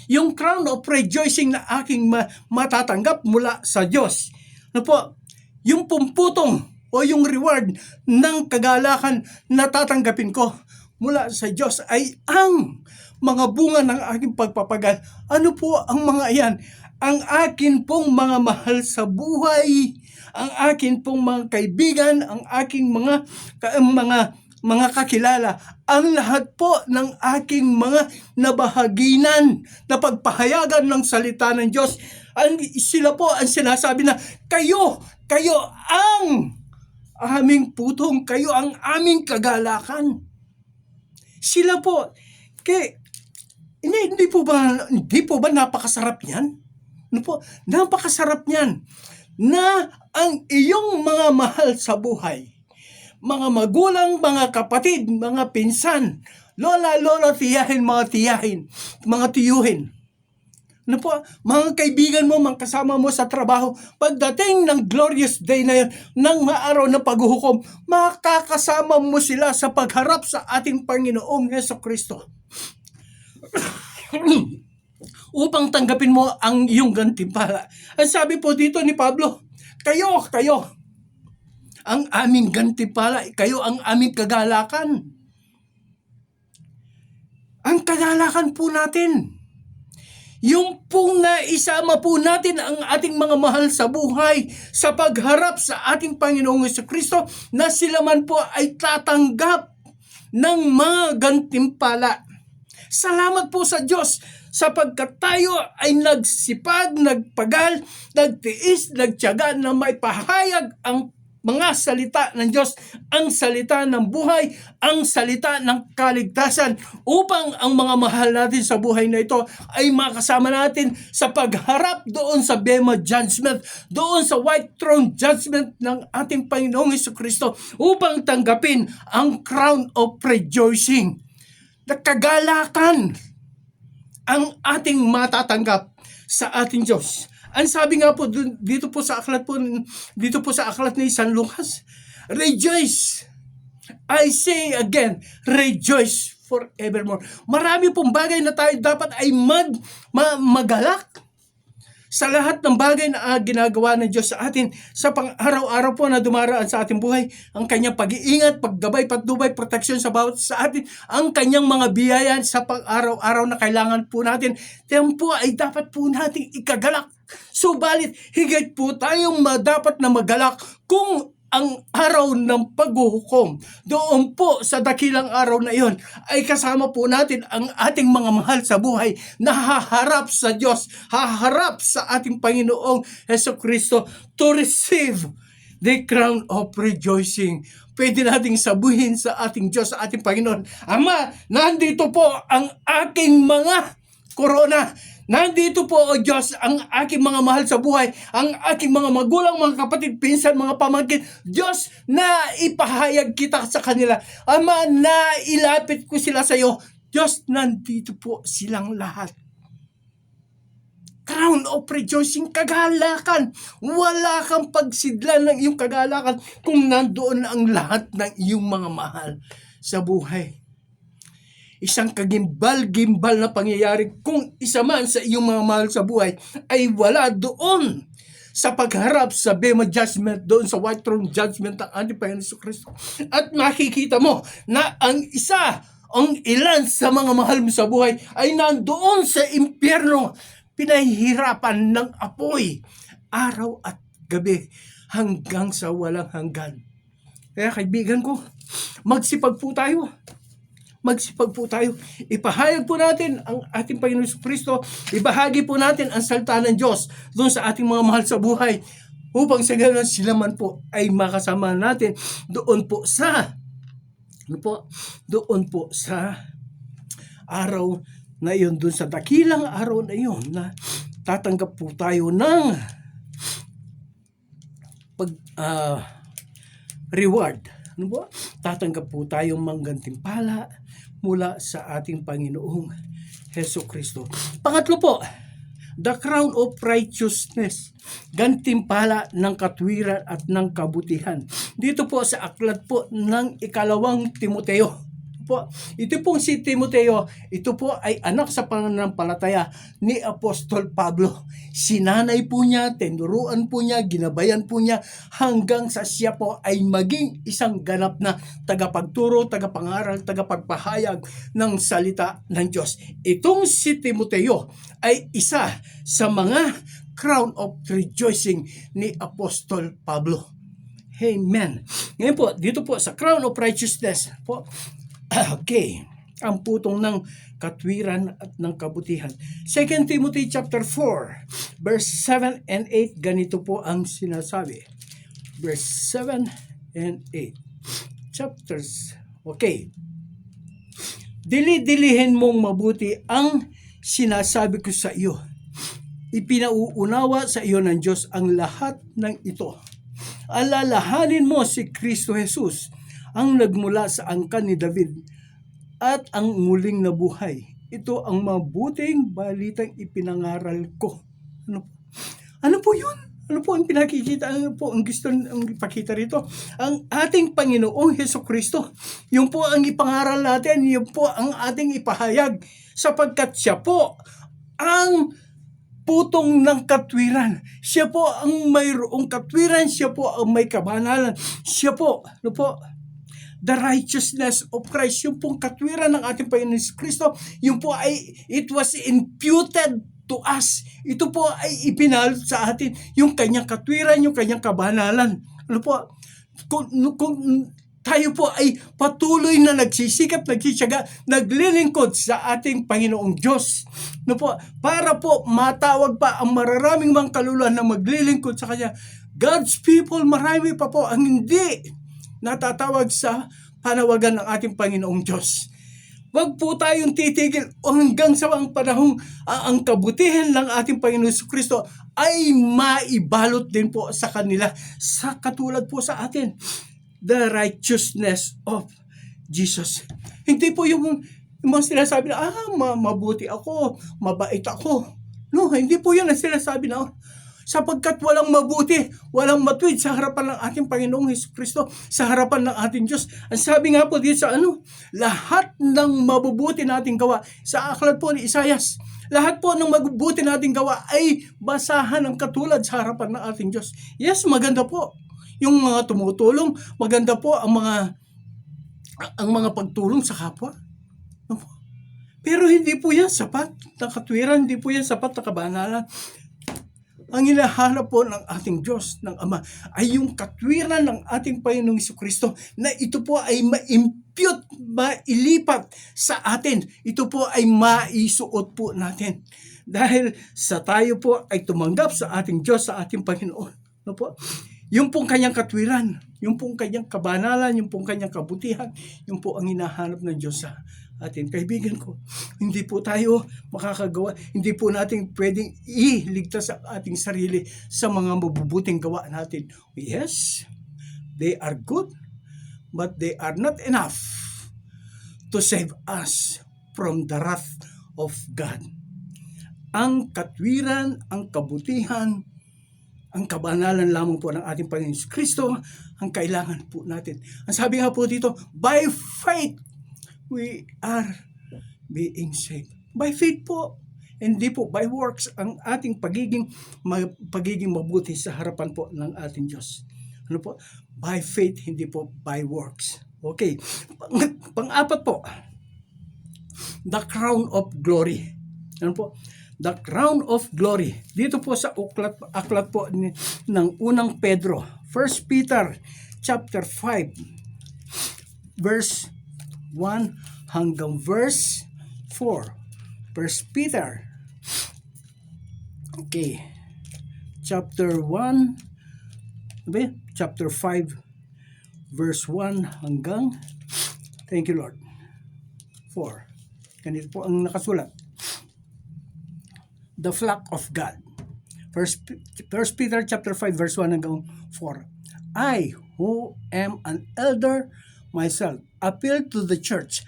yung crown of rejoicing na aking matatanggap mula sa Diyos. Ano po? Yung pumputong o yung reward ng kagalakan na tatanggapin ko mula sa Diyos ay ang mga bunga ng aking pagpapagal. Ano po ang mga yan? Ang akin pong mga mahal sa buhay, ang akin pong mga kaibigan, ang aking mga kakilala, ang lahat po ng aking mga nabahaginan na pagpahayagan ng salita ng Diyos, sila po ang sinasabi na kayo ang aming putong, kayo ang aming kagalakan. Sila po, hindi po ba napakasarap yan? Ano po? Napakasarap yan na ang iyong mga mahal sa buhay, mga magulang, mga kapatid, mga pinsan, lola, tiyahin, mga tiyuhin, ano po, mga kaibigan mo, mga kasama mo sa trabaho, pagdating ng glorious day na yun, ng maaraw na paghuhukom, makakasama mo sila sa pagharap sa ating Panginoong Jesucristo. Upang tanggapin mo ang iyong gantimpala. Ang sabi po dito ni Pablo, kayo, ang aming gantimpala, kayo ang aming kagalakan. Ang kagalakan po natin, yung pong naisama po natin ang ating mga mahal sa buhay sa pagharap sa ating Panginoong Jesucristo na sila man po ay tatanggap ng mga gantimpala. Salamat po sa Diyos sapagkat tayo ay nagsipag, nagpagal, nagtiis, nagtiyaga na maipahayag ang mga salita ng Diyos, ang salita ng buhay, ang salita ng kaligtasan upang ang mga mahal natin sa buhay na ito ay makasama natin sa pagharap doon sa Bema Judgment, doon sa White Throne Judgment ng ating Panginoong Jesucristo upang tanggapin ang crown of rejoicing. Kagalakan ang ating matatanggap sa ating Diyos. Ang sabi nga po dito po sa aklat ni San Lucas, rejoice. I say again, rejoice forevermore. Marami pong bagay na tayo dapat ay magalak sa lahat ng bagay na ginagawa ng Diyos sa atin sa pang-araw-araw po na dumaraan sa ating buhay. Ang kanyang pag-iingat, paggabay, patnubay, proteksyon sa bawat sa atin, ang kanyang mga biyaya sa pang-araw-araw na kailangan po natin. Yan po ay dapat po nating ikagalak. Subalit, higit po tayong dapat na magalak kung ang araw ng paghuhukom, doon po sa dakilang araw na iyon, ay kasama po natin ang ating mga mahal sa buhay na haharap sa Diyos, haharap sa ating Panginoong Jesucristo to receive the crown of rejoicing. Pwede nating sabuhin sa ating Diyos, sa ating Panginoon, Ama, nandito po ang aking mga korona. Nandito po, O Diyos, ang aking mga mahal sa buhay, ang aking mga magulang, mga kapatid, pinsan, mga pamangkin. Diyos, na ipahayag kita sa kanila. Ama, na ilapit ko sila sa iyo. Diyos, nandito po silang lahat. Crown of rejoicing, kagalakan. Wala kang pagsidlan ng iyong kagalakan kung nandoon ang lahat ng iyong mga mahal sa buhay. Isang kagimbal-gimbal na pangyayari kung isa man sa iyong mga mahal sa buhay ay wala doon sa pagharap sa Bema Judgment, doon sa White Throne Judgment ng ating Panginoon Jesucristo. At makikita mo na ang ilan sa mga mahal mo sa buhay ay nandoon sa impyerno, pinahihirapan ng apoy araw at gabi hanggang sa walang hanggan. Kaya kaibigan ko, magsipag po tayo. Ipahayag po natin ang ating Panginoon Jesucristo. Ibahagi po natin ang salita ng Diyos doon sa ating mga mahal sa buhay upang sa ganoon sila man po ay makasama natin doon po sa araw na iyon, doon sa dakilang araw na iyon na tatanggap po tayo ng reward. Ano po? Tatanggap po tayong manggantimpala mula sa ating Panginoong Hesus Kristo. Pangatlo po, the crown of righteousness, gantimpala ng katwiran at ng kabutihan. Dito po sa aklat po ng ikalawang Timoteo. Ito pong si Timoteo, ito po ay anak sa pananampalataya ni Apostol Pablo. Sinanay po niya, tinuruan po niya, ginabayan po niya hanggang sa siya po ay maging isang ganap na tagapagturo, tagapangaral, tagapagpahayag ng salita ng Diyos. Itong si Timoteo ay isa sa mga crown of rejoicing ni Apostol Pablo. Amen. Ngayon po, dito po sa crown of righteousness po, okay, ang putong ng katwiran at ng kabutihan. 2 Timothy chapter 4, verse 7 and 8, ganito po ang sinasabi. Verse 7 and 8. Chapters. Okay. Dili-dilihin mong mabuti ang sinasabi ko sa iyo. Ipinauunawa sa iyo ng Diyos ang lahat ng ito. Alalahanin mo si Kristo Jesus, ang nagmula sa angkan ni David at ang muling nabuhay. Ito ang mabuting balitang ipinangaral ko. Ano po yun? Ano po ang pinakikita? Ano po ang gusto ang ipakita rito? Ang ating Panginoong Hesus Kristo. Yung po ang ipangaral natin. Yung po ang ating ipahayag. Sapagkat siya po ang putong ng katwiran. Siya po ang mayroong katwiran. Siya po ang may kabanalan. Siya po, ano po? The righteousness of Christ, yung pong katwiran ng ating Panginoon Kristo, yung po ay, it was imputed to us. Ito po ay ipinalot sa atin, yung kanyang katwiran, yung kanyang kabanalan. Ano po? Kung tayo po ay patuloy na nagsisikap, nagsisyaga, naglilingkod sa ating Panginoong Diyos. No po, para po matawag pa ang mararaming mga kaluluwa na maglilingkod sa Kanya. God's people, marami pa po ang hindi natatawag sa panawagan ng ating Panginoong Diyos. Wag po tayong titigil hanggang sa ang panahong ang kabutihan ng ating Panginoon Kristo ay maibalot din po sa kanila, sa katulad po sa atin. The righteousness of Jesus. Hindi po yung mga sinasabi na, mabuti ako, mabait ako. No, hindi po yun ang sinasabi na, sapagkat walang mabuti, walang matuwid sa harapan ng ating Panginoong Hesus Kristo, sa harapan ng ating Diyos. Ang sabi nga po dito sa lahat ng mabubuti nating gawa, sa aklat po ni Isaias, lahat po ng mabubuti nating gawa ay basahan ng katulad sa harapan ng ating Diyos. Yes, maganda po yung mga tumutulong, maganda po ang mga pagtulong sa kapwa. Pero hindi po yan sapat na katwiran, hindi po yan sapat na kabanalan. Ang hinahanap po ng ating Diyos, ng Ama, ay yung katwiran ng ating Panginoong Jesucristo na ito po ay ma-impute, mailipat sa atin. Ito po ay maisuot po natin. Dahil sa tayo po ay tumanggap sa ating Diyos, sa ating Panginoon. No po? Yung pong kanyang katwiran, yung pong kanyang kabanalan, yung pong kanyang kabutihan, yung po ang hinahanap ng Diyos sa atin. Kaibigan ko, hindi po tayo makakagawa, hindi po natin pwedeng iligtas ang ating sarili sa mga mabubuting gawa natin. Yes, they are good, but they are not enough to save us from the wrath of God. Ang katwiran, ang kabutihan, ang kabanalan lamang po ng ating Panginoon Kristo ang kailangan po natin. Ang sabi nga po dito, by faith, we are being saved. By faith po. Hindi po by works ang ating pagiging mabuti sa harapan po ng ating Diyos. Ano po? By faith, hindi po by works. Okay. Pang-apat po, the crown of glory. Ano po? The crown of glory. Dito po sa aklat po ng unang Pedro, 1 Peter chapter 5, verse 1 hanggang verse 4. 1 Peter. Okay. Chapter 1, chapter 5, verse 1 hanggang, thank you Lord, 4. Ganito po ang nakasulat. The flock of God. First Peter chapter 5 verse 1 hanggang 4. I, who am an elder myself. Appeal to the church.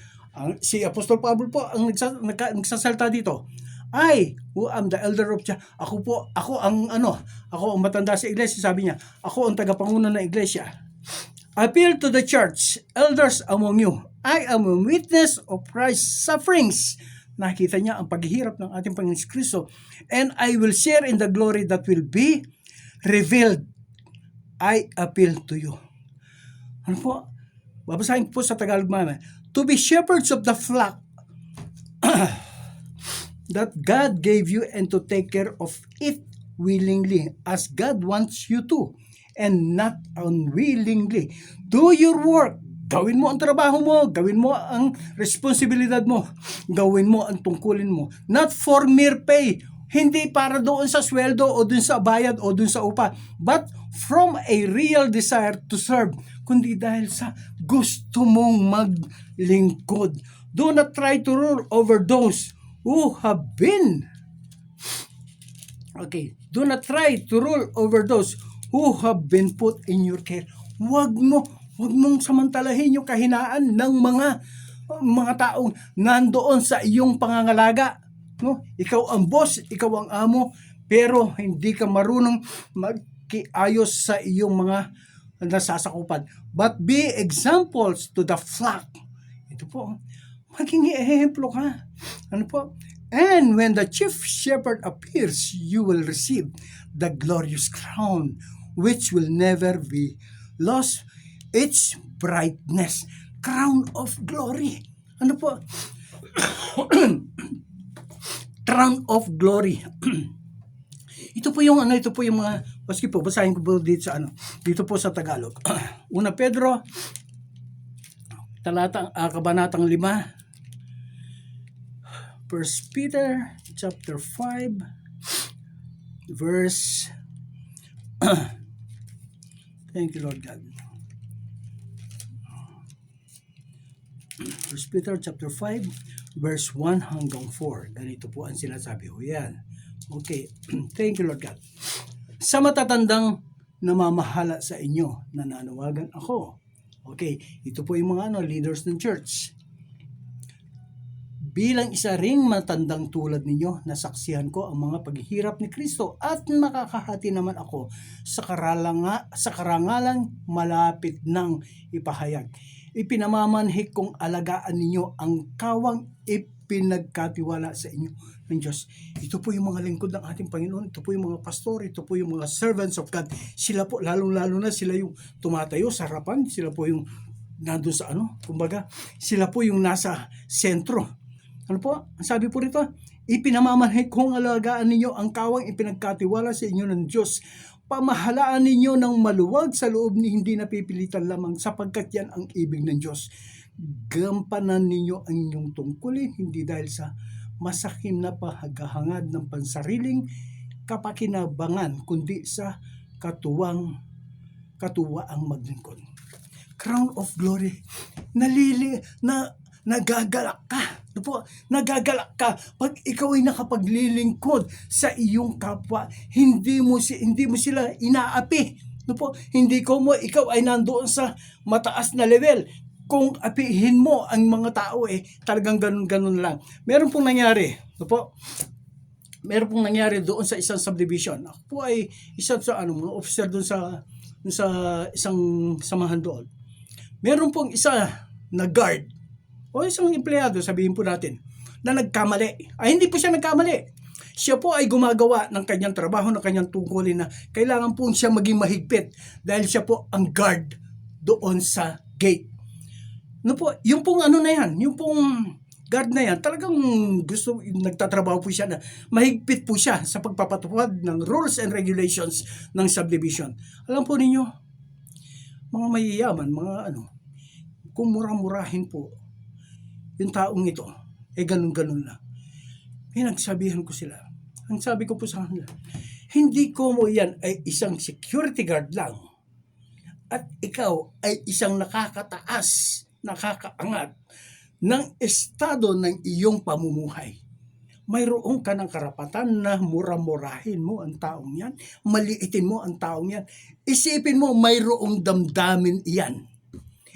Si Apostol Pablo po ang nagsasalta dito. I, who am the elder of church. Ako ang matanda sa iglesia, sabi niya. Ako ang tagapanguna ng iglesia. Appeal to the church, elders among you. I am a witness of Christ's sufferings. Nakita niya ang paghihirap ng ating Panginoon Kristo. And I will share in the glory that will be revealed. I appeal to you. Ano po? Babasahin po sa Tagalog mama. To be shepherds of the flock that God gave you and to take care of it willingly as God wants you to and not unwillingly. Do your work. Gawin mo ang trabaho mo. Gawin mo ang responsibilidad mo. Gawin mo ang tungkulin mo. Not for mere pay. Hindi para doon sa sweldo o doon sa bayad o doon sa upa. But from a real desire to serve. Kundi dahil sa gusto mong maglingkod. Do not try to rule over those who have been. Okay. Do not try to rule over those who have been put in your care. Huwag mong samantalahin yung kahinaan ng mga taong nandoon sa iyong pangangalaga. No? Ikaw ang boss, ikaw ang amo, pero hindi ka marunong magkiayos sa iyong mga nasasakupan. But be examples to the flock. Ito po, maging ehemplo ka. Ano po? And when the chief shepherd appears, you will receive the glorious crown, which will never be lost its brightness. Crown of glory. Ano po? Crown of glory. Ito po yung mga, paski po, basahin ko po dito sa dito po sa Tagalog. Una Pedro, kabanatang 5, First Peter chapter 5 verse thank you Lord God. First Peter chapter 5 verse 1 hanggang 4. Ganito po ang sinasabi ko. Yan. Okay. Thank you Lord God. Sa matatandang namamahala sa inyo, nananawagan ako. Okay. Ito po yung mga leaders ng church. Bilang isa ring matandang tulad ninyo, nasaksihan ko ang mga paghihirap ni Kristo at nakakahati naman ako sa karangalang malapit ng ipahayag. Ipinamamanhik kong alagaan ninyo ang kawang ipinagkatiwala sa inyo ng Diyos. Ito po yung mga lingkod ng ating Panginoon. Ito po yung mga pastor. Ito po yung mga servants of God. Sila po, lalong-lalo na sila yung tumatayo sa harapan. Sila po yung nandun sa kumbaga, sila po yung nasa sentro. Ano po? Ang sabi po rito, ipinamamanhik kong alagaan ninyo ang kawang ipinagkatiwala sa inyo ng Diyos. Pamahalaan ninyo ng maluwag sa loob ni hindi napipilitan lamang sapagkat yan ang ibig ng Diyos. Gampanan ninyo ang inyong tungkulin hindi dahil sa masakim na paghahangad ng pansariling kapakinabangan kundi sa katuwaang maglingkod. Crown of glory. Nagagalak ka. Ano po? Nagagalak ka pag ikaw ay nakapaglilingkod sa iyong kapwa. Hindi mo sila inaapi. Ano po? Ikaw ay nandoon sa mataas na level. Kung apihin mo ang mga tao talagang ganun lang. Meron pong nangyari. Ano po? Meron pong nangyari doon sa isang subdivision. Ako po ay isang officer doon sa isang samahan doon. Meron pong isa na guard o isang empleyado, sabihin po natin, na nagkamali. Hindi po siya nagkamali. Siya po ay gumagawa ng kanyang trabaho, ng kanyang tungkulin na kailangan po siya maging mahigpit dahil siya po ang guard doon sa gate. Yung pong yung pong guard na yan, talagang nagtatrabaho po siya na mahigpit po siya sa pagpapatupad ng rules and regulations ng subdivision. Alam po ninyo, mga mayayaman, kung murah-murahin po yung taong ito, ganun-ganun lang. Pinagsabihan ko sila. Ang sabi ko po sa kanila, hindi ko mo yan ay isang security guard lang. At ikaw ay isang nakakataas, nakakaangat ng estado ng iyong pamumuhay. mayroon ka ng karapatan na mura-murahin mo ang taong yan, maliitin mo ang taong yan. Isipin mo, mayroong damdamin iyan.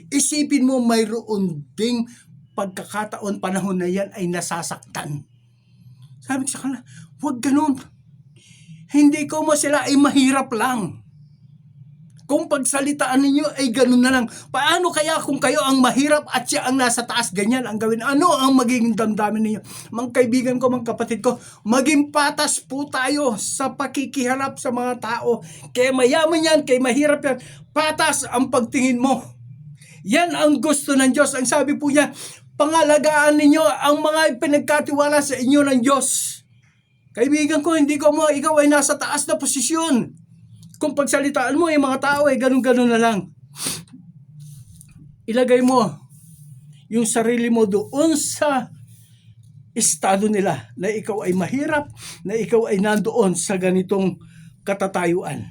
Isipin mo, mayroon ding pagkakataon, panahon na yan ay nasasaktan. Sabi ko sa kanila, huwag ganun. Hindi ko mo sila ay mahirap lang. Kung pagsalitaan ninyo ay ganun na lang. Paano kaya kung kayo ang mahirap at siya ang nasa taas, ganyan ang gawin? Ano ang magiging damdamin ninyo? Mga kaibigan ko, mga kapatid ko, maging patas po tayo sa pakikiharap sa mga tao. Kaya mayaman yan, kaya mahirap yan. Patas ang pagtingin mo. Yan ang gusto ng Diyos. Ang sabi po niya, pangalagaan ninyo ang mga pinagkatiwala sa inyo ng Diyos. Kaibigan ko, hindi ko mo ikaw ay nasa taas na posisyon. Kung pagsalitaan mo, yung mga tao ay ganun-ganun na lang. Ilagay mo yung sarili mo doon sa estado nila na ikaw ay mahirap, na ikaw ay nandoon sa ganitong katatayuan.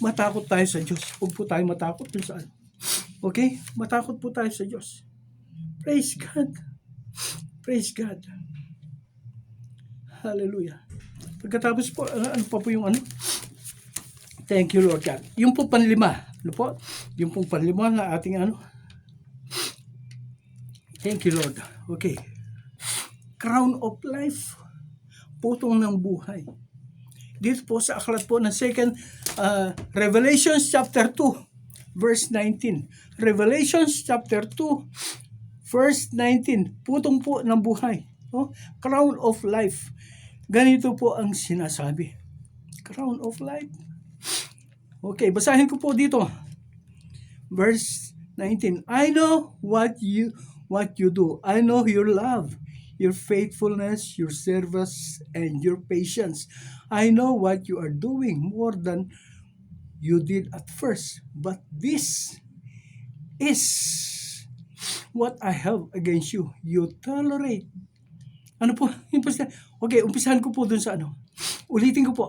Matakot tayo sa Diyos. Huwag po tayo matakot kung saan. Okay? Matakot po tayo sa Diyos. Praise God. Praise God. Hallelujah. Pagkatapos po, ano pa po yung ano? Thank you, Lord God. Yung po panlima. Ano po? Yung po panlima na ating ano? Thank you, Lord. Okay. Crown of life. Putong ng buhay. Dito po sa aklat po ng Revelation chapter 2, verse 19. Revelation chapter 2, verse 19. Putong po ng buhay. Oh, crown of life. Ganito po ang sinasabi. Crown of life. Okay, basahin ko po dito. Verse 19. I know what you do. I know your love, your faithfulness, your service, and your patience. I know what you are doing more than you did at first. But this is what I have against you. You tolerate. Ano po? Okay, umpisahan ko po dun sa ano. Ulitin ko po.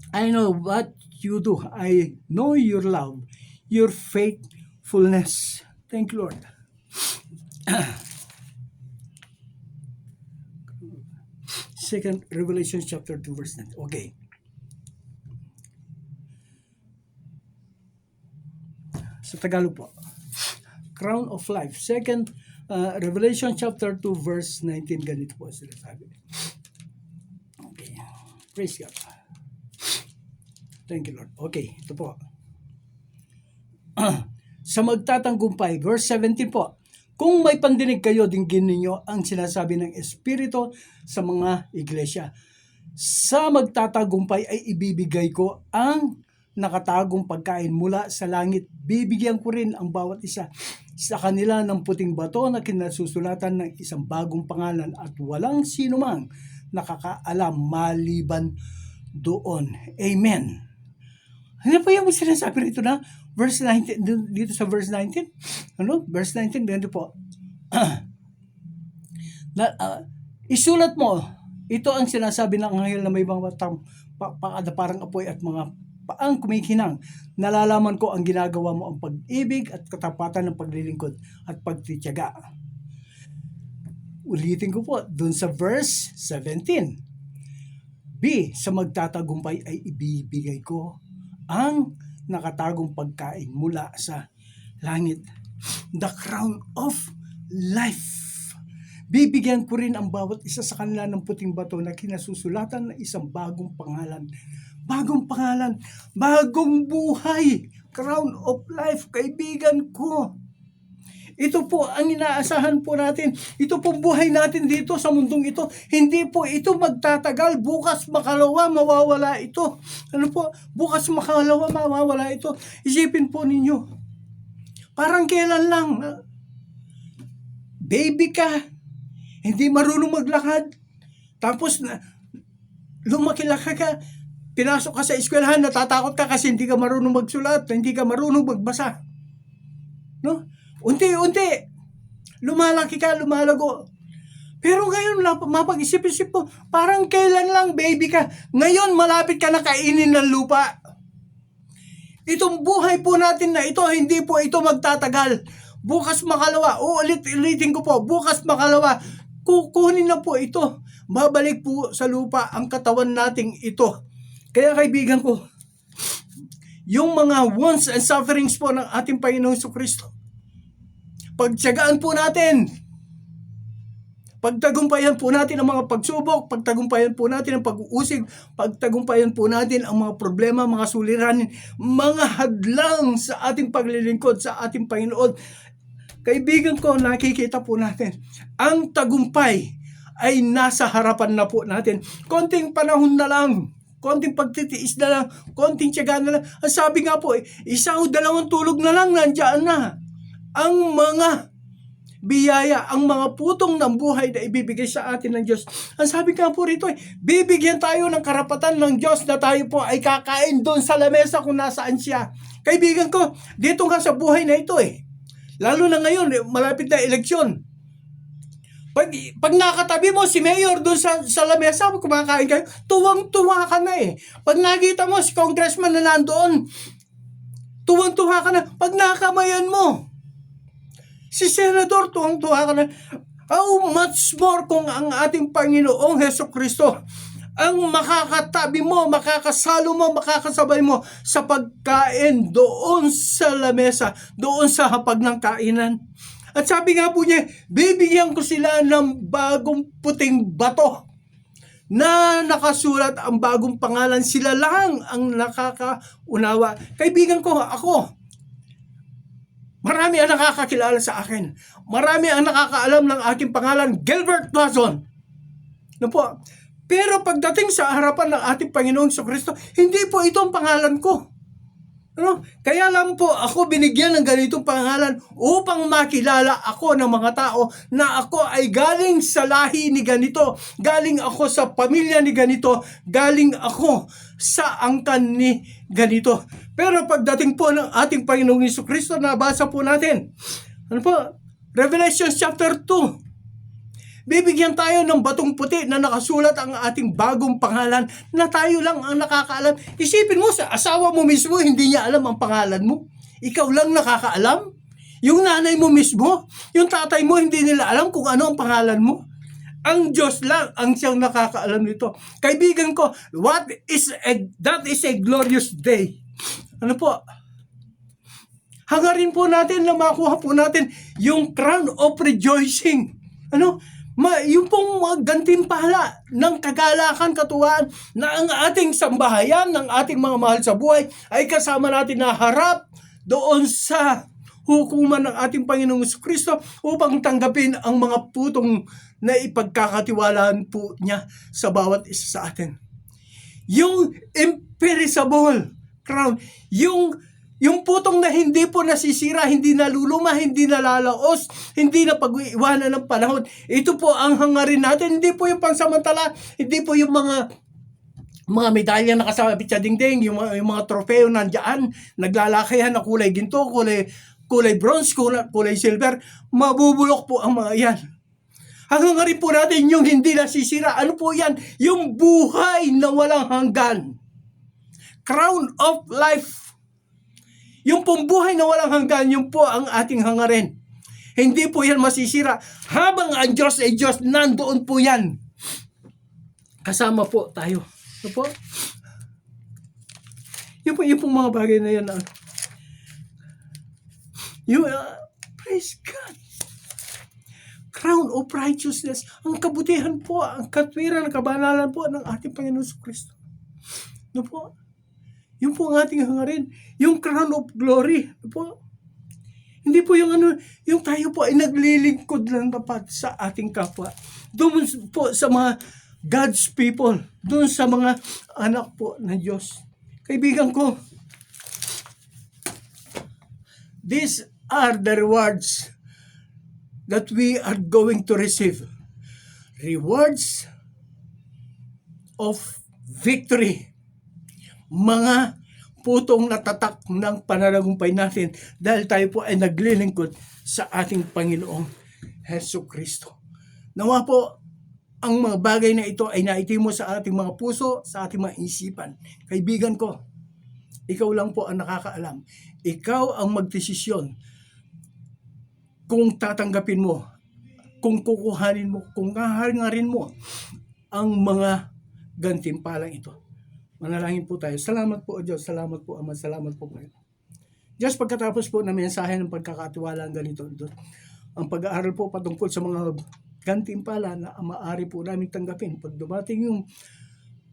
I know what you do. I know your love, your faithfulness. Thank you, Lord. Second Revelation chapter 2 verse 9. Okay. Sa Tagalog po. Crown of life. Second Revelation chapter 2 verse 19, ganito po sila sabi. Okay. Praise God. Thank you, Lord. Okay, ito po. Sa magtatanggumpay, verse 17 po. Kung may pandinig kayo, dinggin ninyo ang sinasabi ng Espiritu sa mga iglesia. Sa magtatagumpay ay ibibigay ko ang nakatagong pagkain mula sa langit. Bibigyan ko rin ang bawat isa sa kanila ng puting bato na kinasusulatan ng isang bagong pangalan at walang sino mang nakakaalam maliban doon. Amen. Ano po yung sinasabi rito na verse 19, dito sa verse 19? Ano? Verse 19, ganito po. Isulat mo, ito ang sinasabi ng anghel na may mga parang apoy at mga paang kumikinang. Nalalaman ko ang ginagawa mo, ang pag-ibig at katapatan ng paglilingkod at pagtitiyaga. Ulitin ko po, dun sa verse 17. B, sa magtatagumpay ay ibibigay ko ang nakatagong pagkain mula sa langit. The crown of life. Bibigyan ko rin ang bawat isa sa kanila ng puting bato na kinasusulatan ng isang bagong pangalan. Bagong pangalan, bagong buhay, crown of life, kaibigan ko. Ito po ang inaasahan po natin. Ito po buhay natin dito sa mundong ito. Hindi po ito magtatagal. Bukas makalawa, mawawala ito. Ano po? Bukas makalawa, mawawala ito. Isipin po ninyo. Parang kailan lang. Baby ka. Hindi marunong maglakad. Tapos lumaki-laki ka. Pinasok ka sa eskwelahan, natatakot ka kasi hindi ka marunong magsulat, hindi ka marunong magbasa. No? Unti-unti, lumalaki ka, lumalago. Pero ngayon, mapag-isip-isip po, parang kailan lang baby ka. Ngayon, malapit ka na kainin ng lupa. Itong buhay po natin na ito, hindi po ito magtatagal. Bukas makalawa, ulitin ko po, bukas makalawa, kukunin na po ito. Babalik po sa lupa ang katawan nating ito. Kaya kaibigan ko, yung mga wounds and sufferings po ng ating Panginoong Jesucristo, pagtiyagaan po natin. Pagtagumpayan po natin ang mga pagsubok, pagtagumpayan po natin ang pag-uusig, pagtagumpayan po natin ang mga problema, mga suliranin, mga hadlang sa ating paglilingkod sa ating Panginoon. Kaibigan ko, nakikita po natin, ang tagumpay ay nasa harapan na po natin. Konting panahon na lang, konting pagtitiis na lang, konting tiyaga na lang. Ang sabi nga po, isa o dalawang tulog na lang, nandiyan na ang mga biyaya, ang mga putong ng buhay na ibibigay sa atin ng Diyos. Ang sabi nga po rito, bibigyan tayo ng karapatan ng Diyos na tayo po ay kakain doon sa lamesa kung nasaan siya. Kaibigan ko, dito nga sa buhay na ito lalo na ngayon, malapit na eleksyon. Pag nakatabi mo si Mayor doon sa lamesa, kumakain kayo, tuwang-tuwa ka na Pag nakita mo si Congressman na nandoon, tuwang-tuwa ka na. Pag nakamayan mo si Senador, tuwang-tuwa ka na. How much more kung ang ating Panginoong Jesucristo ang makakatabi mo, makakasalo mo, makakasabay mo sa pagkain doon sa lamesa, doon sa hapag ng kainan. At sabi nga po niya, bibigyan ko sila ng bagong puting bato na nakasulat ang bagong pangalan. Sila lang ang nakakaunawa. Kaibigan ko, ako, marami ang nakakakilala sa akin. Marami ang nakakaalam ng aking pangalan, Gilbert Lawson. No po. Pero pagdating sa harapan ng ating Panginoong Jesucristo, hindi po ito ang pangalan ko. Kaya lang po ako binigyan ng ganitong pangalan upang makilala ako ng mga tao na ako ay galing sa lahi ni ganito, galing ako sa pamilya ni ganito, galing ako sa angkan ni ganito. Pero pagdating po ng ating Panginoong Jesucristo, nabasa po natin, Revelation chapter 2, bibigyan tayo ng batong puti na nakasulat ang ating bagong pangalan na tayo lang ang nakakaalam. Isipin mo, sa asawa mo mismo, hindi niya alam ang pangalan mo. Ikaw lang nakakaalam. Yung nanay mo mismo, yung tatay mo, hindi nila alam kung ano ang pangalan mo. Ang Diyos lang ang siyang nakakaalam nito. Kaibigan ko, that is a glorious day. Ano po? Hangarin po natin na makuha po natin yung crown of rejoicing. Yung pong mga gantimpala ng kagalakan, katuwaan na ang ating sambahayan, ng ating mga mahal sa buhay ay kasama natin na harap doon sa hukuman ng ating Panginoong Jesucristo upang tanggapin ang mga putong na ipagkakatiwalaan po niya sa bawat isa sa atin. Yung imperishable crown, yung putong na hindi po nasisira, hindi naluluma, hindi nalalaos, hindi na pag-iwanan ng panahon. Ito po ang hangarin natin. Hindi po yung pansamantala, hindi po yung mga medalya na kasabit sa dingding, yung mga trofeo nandiyan, naglalakayan na kulay ginto, kulay bronze, kulay silver. Mabubulok po ang mga yan. Ang hangarin po natin yung hindi nasisira. Ano po yan? Yung buhay na walang hanggan. Crown of life. Yung pong buhay na walang hanggan, yun po ang ating hangarin. Hindi po yan masisira. Habang ang Diyos ay Diyos, nandoon po yan. Kasama po tayo. Ano po? Yung pong mga bagay na yan. Praise God. Crown of righteousness. Ang kabutihan po, ang katwiran, ang kabanalan po ng ating Panginoon Jesucristo. Ano po? Yung po ang ating hangarin. Yung crown of glory. Ano po? Hindi po yung yung tayo po ay naglilingkod ng tapat sa ating kapwa. Doon po sa mga God's people. Doon sa mga anak po ng Diyos. Kaibigan ko, these are the rewards that we are going to receive. Rewards of victory. Mga putong natatak ng pananagumpay natin dahil tayo po ay naglilingkod sa ating Panginoong Jesucristo. Nawa po ang mga bagay na ito ay naitimo sa ating mga puso, sa ating mga isipan. Kaibigan ko, ikaw lang po ang nakakaalam. Ikaw ang magdesisyon kung tatanggapin mo, kung kukuhanin mo, kung hahangarin mo ang mga gantimpalang ito. Manalangin po tayo. Salamat po, O Diyos. Salamat po, Ama. Salamat po, Panginoon. Diyos, pagkatapos po na mensahe ng pagkakatiwala ganito, Diyos, ang pag-aaral po patungkol sa mga gantimpala na maaari po namin tanggapin. Pag dumating yung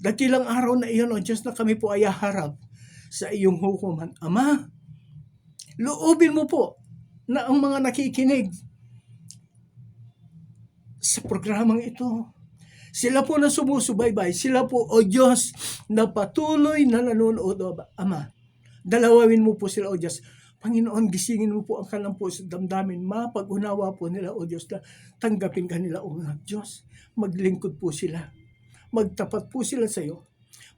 dakilang araw na iyon, O Diyos, na kami po ay haharap sa iyong hukuman. Ama, loobin mo po na ang mga nakikinig sa programang ito, sila po na sumusubaybay, sila po, O Diyos, na patuloy na nanonood, O Ama. Dalawawin mo po sila, O Diyos. Panginoon, gisingin mo po ang kanilang puso at damdamin. Mapag-unawa po nila, O Diyos, na tanggapin kanila, O Diyos. Maglingkod po sila. Magtapat po sila sa iyo.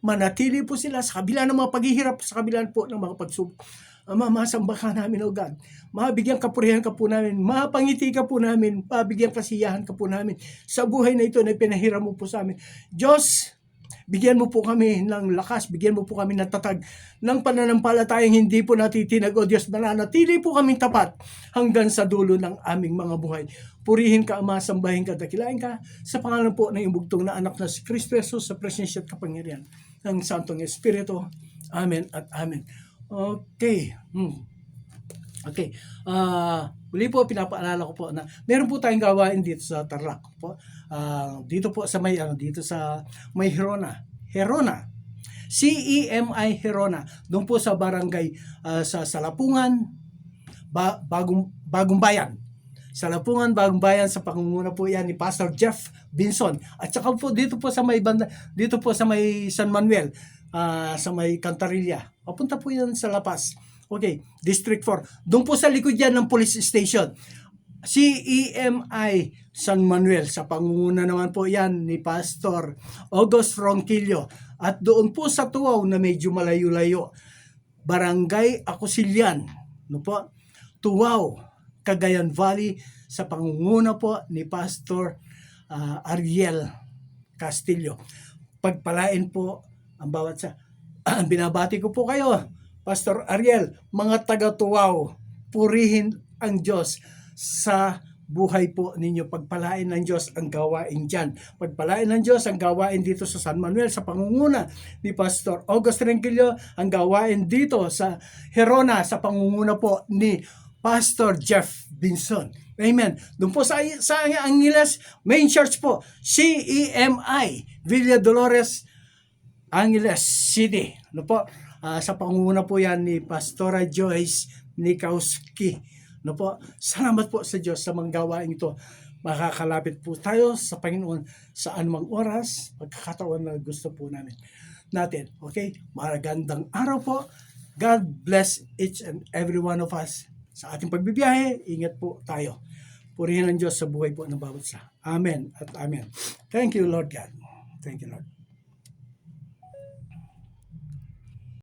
Manatili po sila sa kabila ng mga paghihirap, sa kabila po ng mga pagsubok. Ama, masamba ka namin, O God. Mabigyan kapurihan ka po namin. Mapangiti ka po namin. Mabigyan kasiyahan ka po namin sa buhay na ito na pinahiram mo po sa amin. Diyos, bigyan mo po kami ng lakas. Bigyan mo po kami ng tatag ng pananampalatayang hindi po natitinag. O Diyos, mananatili po kaming tapat hanggang sa dulo ng aming mga buhay. Purihin ka, Ama, sambahin ka, dakilain ka sa pangalan po ng imbugtong na anak na si Kristo Jesus, sa presensya at kapangyarihan ng Santong Espiritu. Amen at amen. Okay. Okay. Muli po, pinapaalala ko po na meron po tayong gawain dito sa Tarlac po. Dito po sa may Herona. CEMI Herona. Doon po sa barangay sa Salapungan, Bagong Bayan. Salapungan, Bagong Bayan, sa pangunguna po yan ni Pastor Jeff Binson. At saka po dito po sa may banda, dito po sa may San Manuel, sa may Cantarilla. Papunta po yan sa La Paz. Okay, District 4. Doon po sa likod yan ng police station. CEMI San Manuel. Sa pangunguna naman po yan ni Pastor August Ronquillo. At doon po sa Tuaw na medyo malayo-layo, Barangay Acosilian. No po? Tuaw, Cagayan Valley, sa pangunguna po ni Pastor Ariel Castillo. Pagpalain po ang bawat sa binabati ko po kayo, Pastor Ariel, mga taga-Tuaw, purihin ang Diyos sa buhay po ninyo. Pagpalain ng Diyos ang gawain dyan. Pagpalain ng Diyos ang gawain dito sa San Manuel, sa pangunguna ni Pastor August Ronquillo, ang gawain dito sa Herona, sa pangunguna po ni Pastor Jeff Binson. Amen. Doon po sa Angeles, main church po, CEMI, Villa Dolores, Angeles City. Ano po? Sa pangunguna po yan ni Pastora Joyce Nikowski. Ano po? Salamat po sa Diyos sa mga gawain ito. Makakalapit po tayo sa Panginoon sa anumang oras, pagkakataon na gusto po natin. Okay? Magandang araw po. God bless each and every one of us. Sa ating pagbibiyahe, ingat po tayo. Purihin ang Diyos sa buhay po ng bawat isa. Amen at amen. Thank you, Lord God. Thank you, Lord.